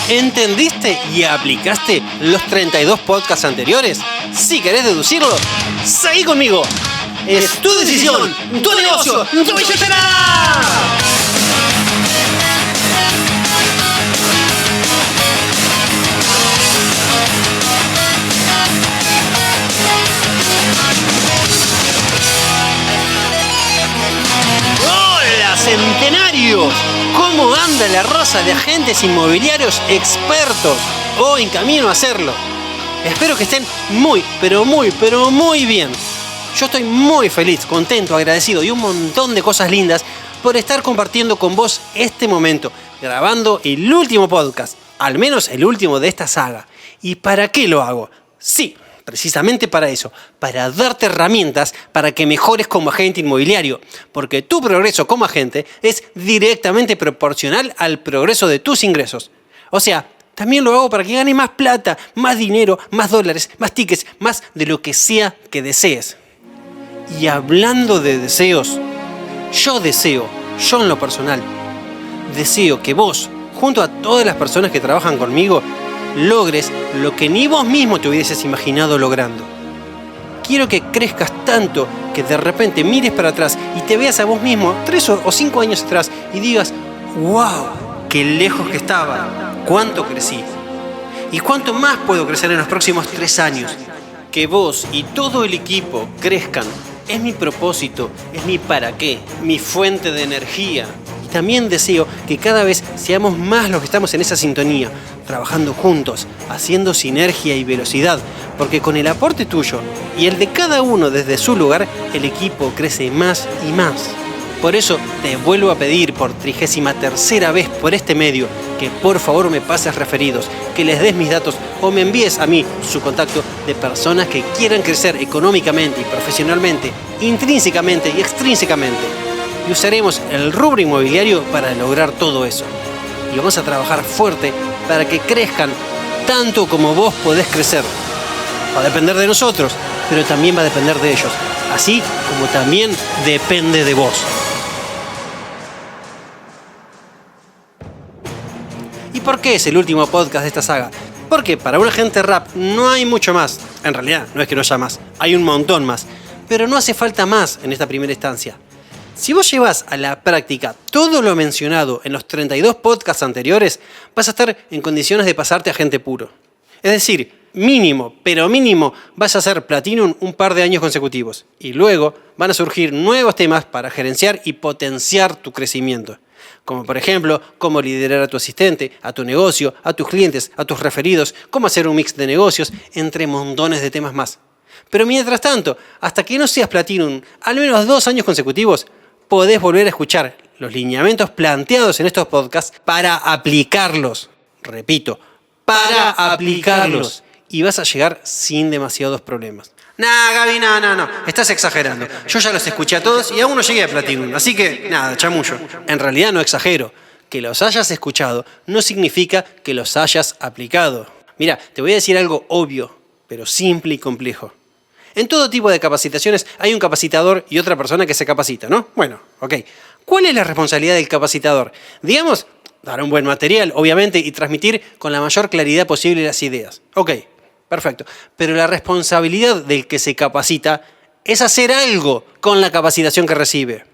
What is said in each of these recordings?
¿Entendiste y aplicaste los 32 podcasts anteriores? Si querés deducirlo, seguí conmigo. Es tu decisión, tu negocio, tu billetera. ¡Hola, centenarios! ¿Cómo anda la raza de agentes inmobiliarios expertos o en camino a hacerlo? Espero que estén muy bien. Yo estoy muy feliz, contento, agradecido y un montón de cosas lindas por estar compartiendo con vos este momento, grabando el último podcast, al menos el último de esta saga. ¿Y para qué lo hago? Sí, precisamente para eso, para darte herramientas para que mejores como agente inmobiliario, porque tu progreso como agente es directamente proporcional al progreso de tus ingresos. O sea, también lo hago para que ganes más plata, más dinero, más dólares, más tickets, más de lo que sea que desees. Y hablando de deseos, yo en lo personal, deseo que vos, junto a todas las personas que trabajan conmigo, logres lo que ni vos mismo te hubieses imaginado logrando. Quiero que crezcas tanto que de repente mires para atrás y te veas a vos mismo 3 o 5 años atrás y digas: ¡wow! ¡Qué lejos que estaba! ¡Cuánto crecí! ¿Y cuánto más puedo crecer en los próximos 3 años? Que vos y todo el equipo crezcan es mi propósito, es mi para qué, mi fuente de energía. Y también deseo que cada vez seamos más los que estamos en esa sintonía, trabajando juntos, haciendo sinergia y velocidad, porque con el aporte tuyo y el de cada uno desde su lugar, el equipo crece más y más. Por eso te vuelvo a pedir por 33ª vez por este medio que por favor me pases referidos, que les des mis datos o me envíes a mí su contacto de personas que quieran crecer económicamente y profesionalmente, intrínsecamente y extrínsecamente. Y usaremos el rubro inmobiliario para lograr todo eso. Y vamos a trabajar fuerte para que crezcan tanto como vos podés crecer. Va a depender de nosotros, pero también va a depender de ellos, así como también depende de vos. ¿Y por qué es el último podcast de esta saga? Porque para un agente rap no hay mucho más. En realidad, no es que no haya más, hay un montón más. Pero no hace falta más en esta primera instancia. Si vos llevas a la práctica todo lo mencionado en los 32 podcasts anteriores, vas a estar en condiciones de pasarte a agente puro. Es decir, mínimo, pero mínimo, vas a ser Platinum un par de años consecutivos. Y luego van a surgir nuevos temas para gerenciar y potenciar tu crecimiento. Como por ejemplo, cómo liderar a tu asistente, a tu negocio, a tus clientes, a tus referidos, cómo hacer un mix de negocios, entre montones de temas más. Pero mientras tanto, hasta que no seas Platinum al menos 2 años consecutivos, podés volver a escuchar los lineamientos planteados en estos podcasts para aplicarlos. Repito, para aplicarlos. Y vas a llegar sin demasiados problemas. Nah, Gaby, no. Estás exagerando. Yo ya los escuché a todos y aún no llegué a Platinum. Así que, nada, chamullo. En realidad no exagero. Que los hayas escuchado no significa que los hayas aplicado. Mira, te voy a decir algo obvio, pero simple y complejo. En todo tipo de capacitaciones hay un capacitador y otra persona que se capacita, ¿no? Bueno, ok. ¿Cuál es la responsabilidad del capacitador? Digamos, dar un buen material, obviamente, y transmitir con la mayor claridad posible las ideas. Ok. Perfecto. Pero la responsabilidad del que se capacita es hacer algo con la capacitación que recibe.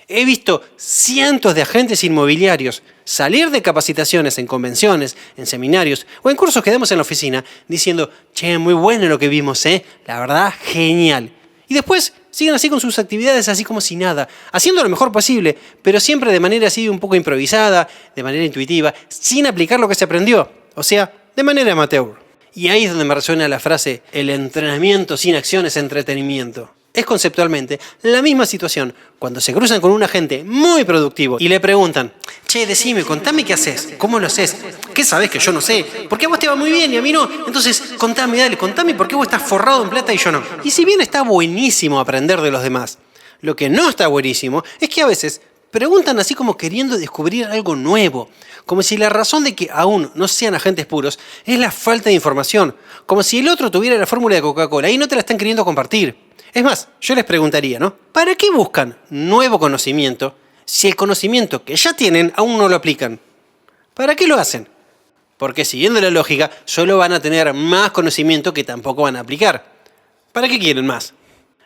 He visto cientos de agentes inmobiliarios salir de capacitaciones en convenciones, en seminarios o en cursos que damos en la oficina diciendo: che, muy bueno lo que vimos, la verdad, genial. Y después siguen así con sus actividades así como si nada, haciendo lo mejor posible, pero siempre de manera así un poco improvisada, de manera intuitiva, sin aplicar lo que se aprendió, o sea, de manera amateur. Y ahí es donde me resuena la frase: el entrenamiento sin acción es entretenimiento. Es conceptualmente la misma situación cuando se cruzan con un agente muy productivo y le preguntan: che, decime, contame qué haces, cómo lo haces, qué sabés que yo no sé, por qué a vos te va muy bien y a mí no, entonces contame por qué vos estás forrado en plata y yo no. Y si bien está buenísimo aprender de los demás, lo que no está buenísimo es que a veces preguntan así como queriendo descubrir algo nuevo, como si la razón de que aún no sean agentes puros es la falta de información, como si el otro tuviera la fórmula de Coca-Cola y no te la están queriendo compartir. Es más, yo les preguntaría, ¿no? ¿Para qué buscan nuevo conocimiento si el conocimiento que ya tienen aún no lo aplican? ¿Para qué lo hacen? porque siguiendo la lógica, solo van a tener más conocimiento que tampoco van a aplicar. ¿Para qué quieren más?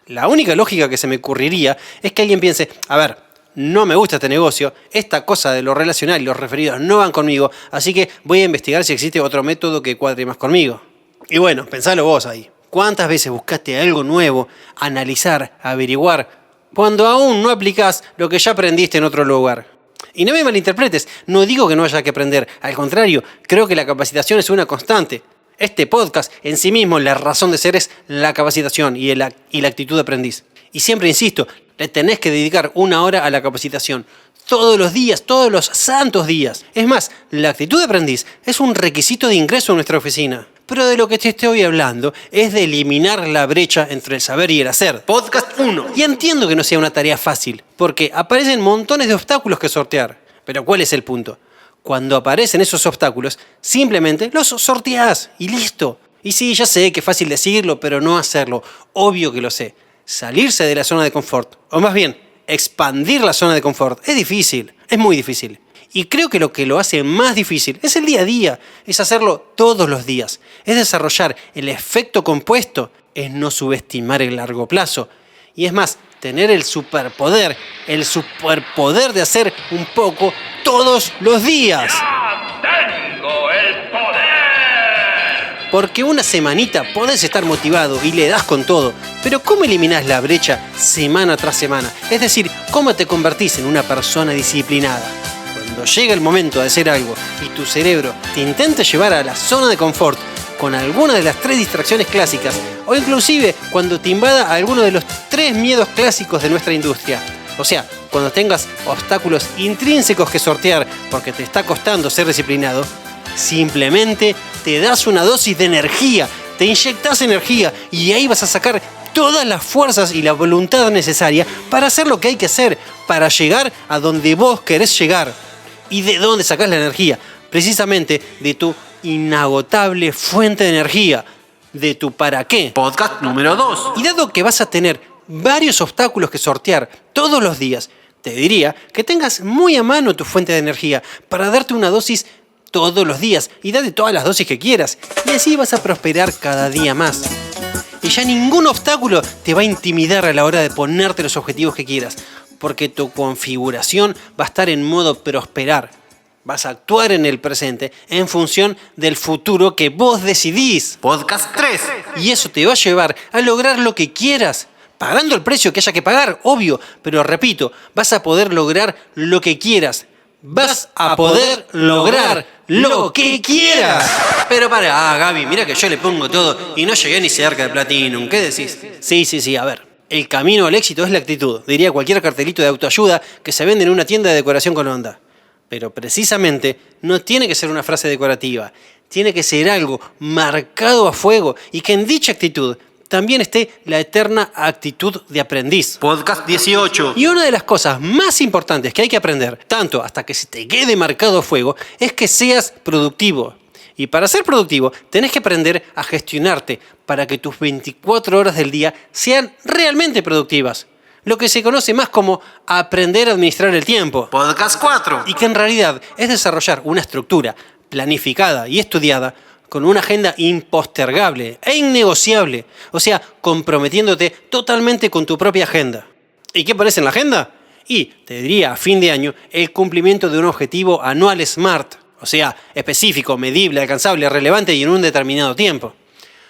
La única lógica que se me ocurriría es que alguien piense, a ver, no me gusta este negocio, esta cosa de lo relacional y los referidos no van conmigo, así que voy a investigar si existe otro método que cuadre más conmigo. Y bueno, pensalo vos ahí. ¿Cuántas veces buscaste algo nuevo, analizar, averiguar, cuando aún no aplicás lo que ya aprendiste en otro lugar? Y no me malinterpretes, no digo que no haya que aprender, al contrario, creo que la capacitación es una constante. Este podcast en sí mismo, la razón de ser es la capacitación y la actitud de aprendiz. Y siempre insisto, le tenés que dedicar 1 hora a la capacitación. Todos los días, todos los santos días. Es más, la actitud de aprendiz es un requisito de ingreso en nuestra oficina. Pero de lo que te estoy hablando es de eliminar la brecha entre el saber y el hacer. Podcast 1. Y entiendo que no sea una tarea fácil, porque aparecen montones de obstáculos que sortear. Pero ¿cuál es el punto? Cuando aparecen esos obstáculos, simplemente los sorteás y listo. Y sí, ya sé que es fácil decirlo, pero no hacerlo. Obvio que lo sé. Salirse de la zona de confort, o más bien, expandir la zona de confort, es difícil, es muy difícil. Y creo que lo que lo hace más difícil es el día a día, es hacerlo todos los días, es desarrollar el efecto compuesto, es no subestimar el largo plazo. Y es más, tener el superpoder de hacer un poco todos los días. ¡Ya tengo el poder! Porque una semanita podés estar motivado y le das con todo, pero ¿cómo eliminás la brecha semana tras semana? Es decir, ¿cómo te convertís en una persona disciplinada? Cuando llega el momento de hacer algo y tu cerebro te intenta llevar a la zona de confort con alguna de las 3 distracciones clásicas, o inclusive cuando te invada alguno de los 3 miedos clásicos de nuestra industria. O sea, cuando tengas obstáculos intrínsecos que sortear porque te está costando ser disciplinado, simplemente te das una dosis de energía, te inyectas energía y ahí vas a sacar todas las fuerzas y la voluntad necesaria para hacer lo que hay que hacer, para llegar a donde vos querés llegar. ¿Y de dónde sacás la energía? Precisamente de tu inagotable fuente de energía, de tu para qué. Podcast número 2. Y dado que vas a tener varios obstáculos que sortear todos los días, te diría que tengas muy a mano tu fuente de energía para darte una dosis todos los días y date todas las dosis que quieras. Y así vas a prosperar cada día más. Y ya ningún obstáculo te va a intimidar a la hora de ponerte los objetivos que quieras, porque tu configuración va a estar en modo prosperar. Vas a actuar en el presente en función del futuro que vos decidís. Podcast 3. Y eso te va a llevar a lograr lo que quieras, pagando el precio que haya que pagar, obvio. Pero repito, vas a poder lograr lo que quieras. Vas a poder lograr lo que quieras. Pero Gaby, mira que yo le pongo todo y no llegué ni cerca de Platinum. ¿Qué decís? Sí, a ver. El camino al éxito es la actitud, diría cualquier cartelito de autoayuda que se vende en una tienda de decoración con onda. Pero precisamente no tiene que ser una frase decorativa, tiene que ser algo marcado a fuego y que en dicha actitud también esté la eterna actitud de aprendiz. Podcast 18. Y una de las cosas más importantes que hay que aprender, tanto hasta que se te quede marcado a fuego, es que seas productivo. Y para ser productivo, tenés que aprender a gestionarte para que tus 24 horas del día sean realmente productivas. Lo que se conoce más como aprender a administrar el tiempo. Podcast 4. Y que en realidad es desarrollar una estructura planificada y estudiada con una agenda impostergable e innegociable. O sea, comprometiéndote totalmente con tu propia agenda. ¿Y qué aparece en la agenda? Y, te diría, a fin de año, el cumplimiento de un objetivo anual SMART. O sea, específico, medible, alcanzable, relevante y en un determinado tiempo.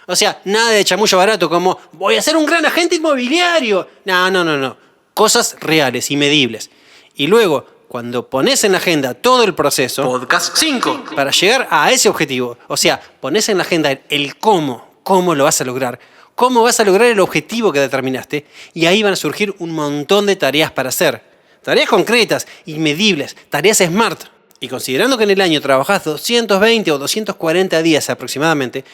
O sea, nada de chamullo barato como voy a ser un gran agente inmobiliario. No. Cosas reales y medibles. Y luego, cuando pones en la agenda todo el proceso... Podcast 5. Para llegar a ese objetivo. O sea, pones en la agenda el cómo lo vas a lograr. Cómo vas a lograr el objetivo que determinaste. Y ahí van a surgir un montón de tareas para hacer. Tareas concretas y medibles. Tareas SMART. Y considerando que en el año trabajás 220 o 240 días aproximadamente,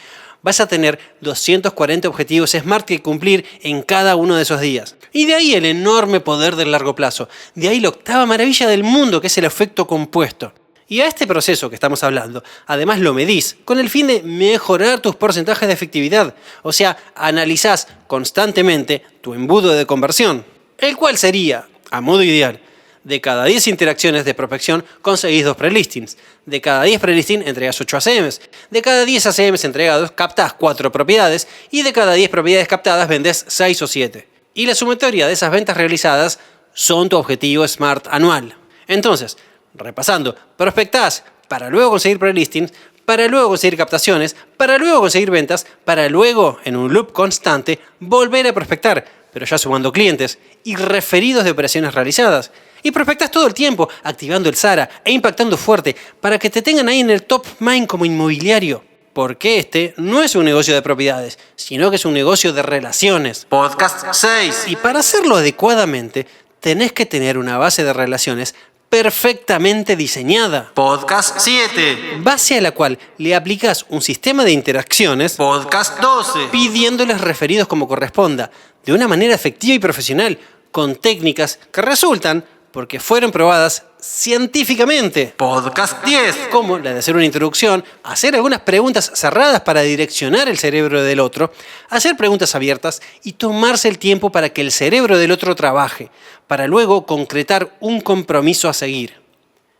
vas a tener 240 objetivos SMART que cumplir en cada uno de esos días. Y de ahí el enorme poder del largo plazo. De ahí la octava maravilla del mundo, que es el efecto compuesto. Y a este proceso que estamos hablando, además lo medís con el fin de mejorar tus porcentajes de efectividad. O sea, analizás constantemente tu embudo de conversión, el cual sería, a modo ideal, De cada 10 interacciones de prospección conseguís 2 prelistings. De cada 10 prelistings entregas 8 ACMs. De cada 10 ACMs entregados captás 4 propiedades. Y de cada 10 propiedades captadas vendés 6 o 7. Y la sumatoria de esas ventas realizadas son tu objetivo SMART anual. Entonces, repasando, prospectás para luego conseguir prelistings, para luego conseguir captaciones, para luego conseguir ventas, para luego, en un loop constante, volver a prospectar, pero ya sumando clientes y referidos de operaciones realizadas. Y prospectás todo el tiempo, activando el SARA e impactando fuerte para que te tengan ahí en el top mind como inmobiliario. Porque este no es un negocio de propiedades, sino que es un negocio de relaciones. Podcast 6. Y para hacerlo adecuadamente, tenés que tener una base de relaciones perfectamente diseñada. Podcast 7. Base a la cual le aplicás un sistema de interacciones Podcast 12. pidiéndoles referidos como corresponda, de una manera efectiva y profesional, con técnicas que resultan porque fueron probadas científicamente. Podcast 10. Como la de hacer una introducción, hacer algunas preguntas cerradas para direccionar el cerebro del otro, hacer preguntas abiertas y tomarse el tiempo para que el cerebro del otro trabaje, para luego concretar un compromiso a seguir.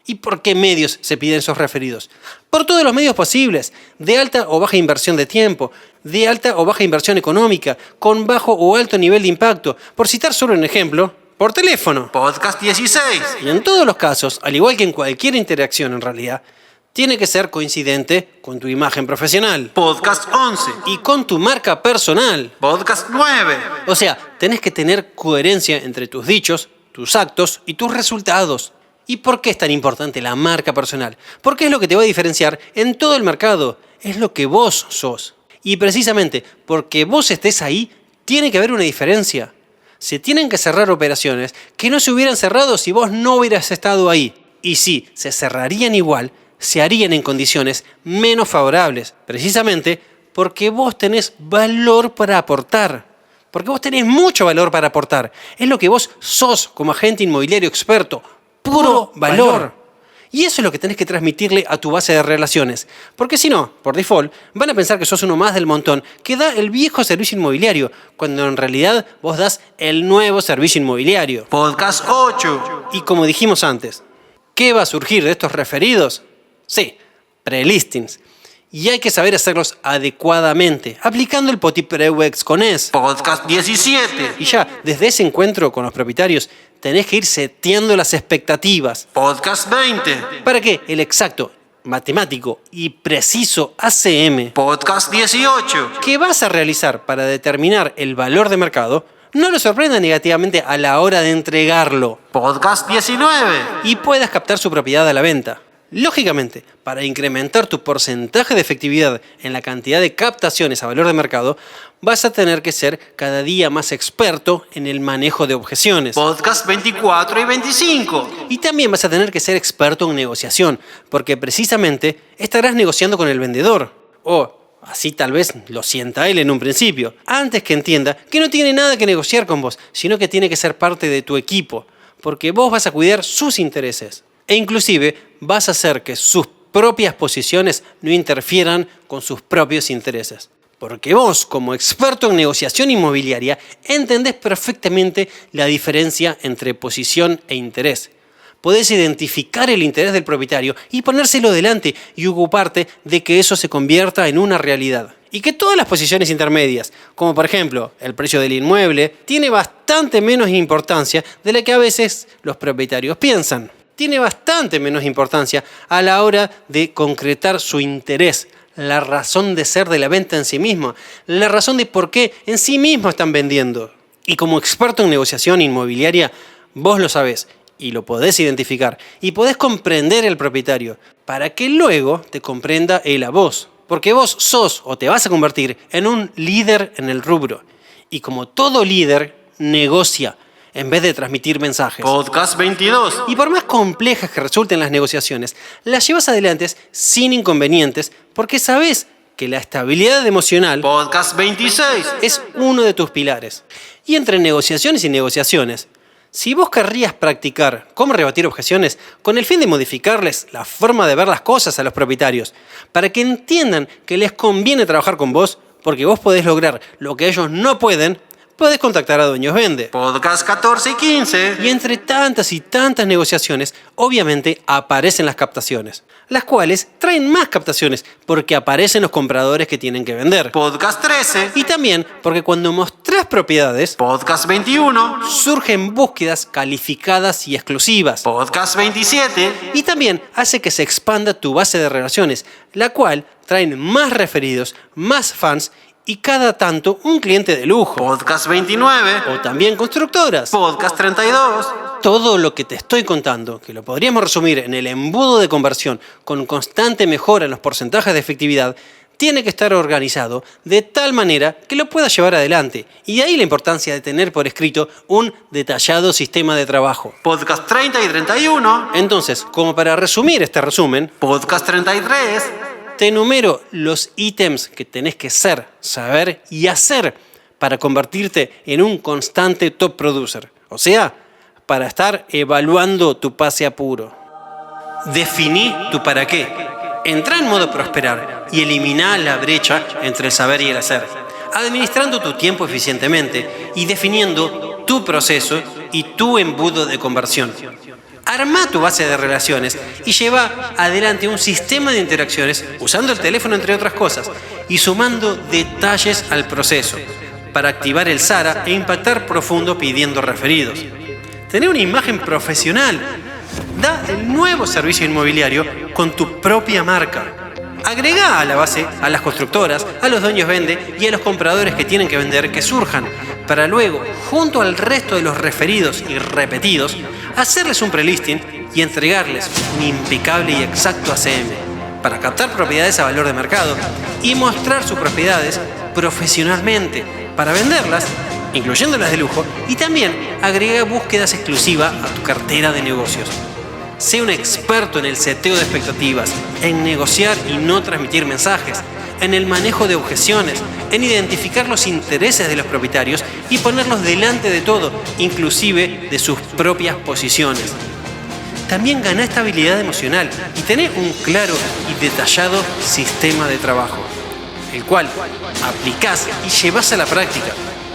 ¿Y por qué medios se piden esos referidos? Por todos los medios posibles, de alta o baja inversión de tiempo, de alta o baja inversión económica, con bajo o alto nivel de impacto. Por citar solo un ejemplo, por teléfono. Podcast 16. Y en todos los casos, al igual que en cualquier interacción en realidad, tiene que ser coincidente con tu imagen profesional. Podcast 11. Y con tu marca personal. Podcast 9. O sea, tenés que tener coherencia entre tus dichos, tus actos y tus resultados. ¿Y por qué es tan importante la marca personal? Porque es lo que te va a diferenciar en todo el mercado. Es lo que vos sos. Y precisamente porque vos estés ahí, tiene que haber una diferencia. Se tienen que cerrar operaciones que no se hubieran cerrado si vos no hubieras estado ahí. Y si se cerrarían igual, se harían en condiciones menos favorables. Precisamente porque vos tenés valor para aportar. Porque vos tenés mucho valor para aportar. Es lo que vos sos como agente inmobiliario experto. Puro valor. Y eso es lo que tenés que transmitirle a tu base de relaciones. Porque si no, por default, van a pensar que sos uno más del montón que da el viejo servicio inmobiliario, cuando en realidad vos das el nuevo servicio inmobiliario. Podcast 8. Y como dijimos antes, ¿qué va a surgir de estos referidos? Sí, prelistings. Y hay que saber hacerlos adecuadamente, aplicando el POTI-PREWEX con ES. Podcast 17. Y ya, desde ese encuentro con los propietarios, tenés que ir seteando las expectativas. Podcast 20. Para que el exacto, matemático y preciso ACM Podcast 18. que vas a realizar para determinar el valor de mercado no lo sorprenda negativamente a la hora de entregarlo Podcast 19. y puedas captar su propiedad a la venta. Lógicamente, para incrementar tu porcentaje de efectividad en la cantidad de captaciones a valor de mercado, vas a tener que ser cada día más experto en el manejo de objeciones. Podcast 24 y 25. Y también vas a tener que ser experto en negociación, porque precisamente estarás negociando con el vendedor. O así tal vez lo sienta él en un principio, antes que entienda que no tiene nada que negociar con vos, sino que tiene que ser parte de tu equipo, porque vos vas a cuidar sus intereses. E inclusive vas a hacer que sus propias posiciones no interfieran con sus propios intereses. Porque vos, como experto en negociación inmobiliaria, entendés perfectamente la diferencia entre posición e interés. Podés identificar el interés del propietario y ponérselo delante y ocuparte de que eso se convierta en una realidad. Y que todas las posiciones intermedias, como por ejemplo el precio del inmueble, tiene bastante menos importancia de la que a veces los propietarios piensan. Tiene bastante menos importancia a la hora de concretar su interés, la razón de ser de la venta en sí misma, la razón de por qué en sí mismo están vendiendo. Y como experto en negociación inmobiliaria, vos lo sabés y lo podés identificar y podés comprender al propietario para que luego te comprenda él a vos. Porque vos sos o te vas a convertir en un líder en el rubro. Y como todo líder, negocia en vez de transmitir mensajes. Podcast 22. Y por más complejas que resulten las negociaciones, las llevas adelante sin inconvenientes porque sabés que la estabilidad emocional Podcast 26. es uno de tus pilares. Y entre negociaciones y negociaciones, si vos querrías practicar cómo rebatir objeciones con el fin de modificarles la forma de ver las cosas a los propietarios, para que entiendan que les conviene trabajar con vos, porque vos podés lograr lo que ellos no pueden, podés contactar a Dueños Vende. Podcast 14 y 15. Y entre tantas y tantas negociaciones, obviamente aparecen las captaciones, las cuales traen más captaciones porque aparecen los compradores que tienen que vender. Podcast 13. Y también porque cuando mostrás propiedades, Podcast 21. surgen búsquedas calificadas y exclusivas. Podcast 27. Y también hace que se expanda tu base de relaciones, la cual traen más referidos, más fans y cada tanto un cliente de lujo. Podcast 29. O también constructoras. Podcast 32. Todo lo que te estoy contando, que lo podríamos resumir en el embudo de conversión con constante mejora en los porcentajes de efectividad, tiene que estar organizado de tal manera que lo puedas llevar adelante. Y de ahí la importancia de tener por escrito un detallado sistema de trabajo. Podcast 30 y 31. Entonces, como para resumir este resumen, Podcast 33. te enumero los ítems que tenés que ser, saber y hacer para convertirte en un constante top producer. O sea, para estar evaluando tu pase a puro. Definí tu para qué. Entrá en modo prosperar y elimina la brecha entre el saber y el hacer, administrando tu tiempo eficientemente y definiendo tu proceso y tu embudo de conversión. Arma tu base de relaciones y lleva adelante un sistema de interacciones usando el teléfono entre otras cosas y sumando detalles al proceso para activar el SARA e impactar profundo pidiendo referidos. Tener una imagen profesional. Da el nuevo servicio inmobiliario con tu propia marca. Agrega a la base a las constructoras, a los dueños vende y a los compradores que tienen que vender que surjan, para luego, junto al resto de los referidos y repetidos, hacerles un prelisting y entregarles un impecable y exacto ACM para captar propiedades a valor de mercado y mostrar sus propiedades profesionalmente para venderlas, incluyendo las de lujo, y también agrega búsquedas exclusivas a tu cartera de negocios. Sé un experto en el seteo de expectativas, en negociar y no transmitir mensajes, en el manejo de objeciones, en identificar los intereses de los propietarios y ponerlos delante de todo, inclusive de sus propias posiciones. También gana estabilidad emocional y tener un claro y detallado sistema de trabajo, el cual aplicás y llevas a la práctica,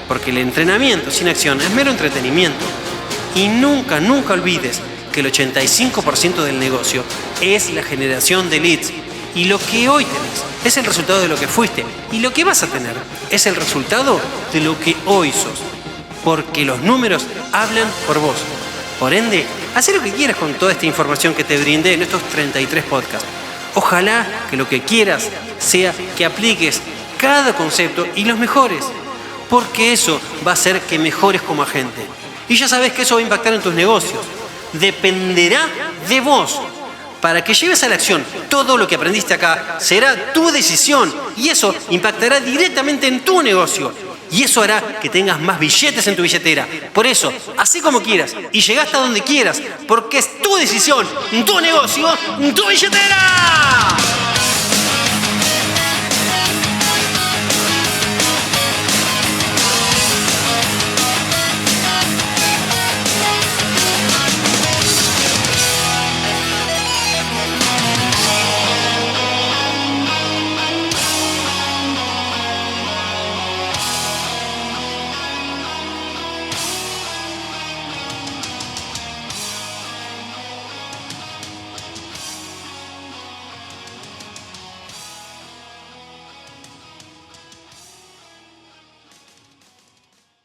porque el entrenamiento sin acción es mero entretenimiento. Y nunca olvides que el 85% del negocio es la generación de leads. Y lo que hoy tenés es el resultado de lo que fuiste. Y lo que vas a tener es el resultado de lo que hoy sos. Porque los números hablan por vos. Por ende, haz lo que quieras con toda esta información que te brindé en estos 33 podcasts. Ojalá que lo que quieras sea que apliques cada concepto y los mejores. Porque eso va a hacer que mejores como agente. Y ya sabes que eso va a impactar en tus negocios. Dependerá de vos. Para que lleves a la acción todo lo que aprendiste acá, será tu decisión y eso impactará directamente en tu negocio. Y eso hará que tengas más billetes en tu billetera. Por eso, hacé como quieras y llegá hasta donde quieras, porque es tu decisión, tu negocio, tu billetera.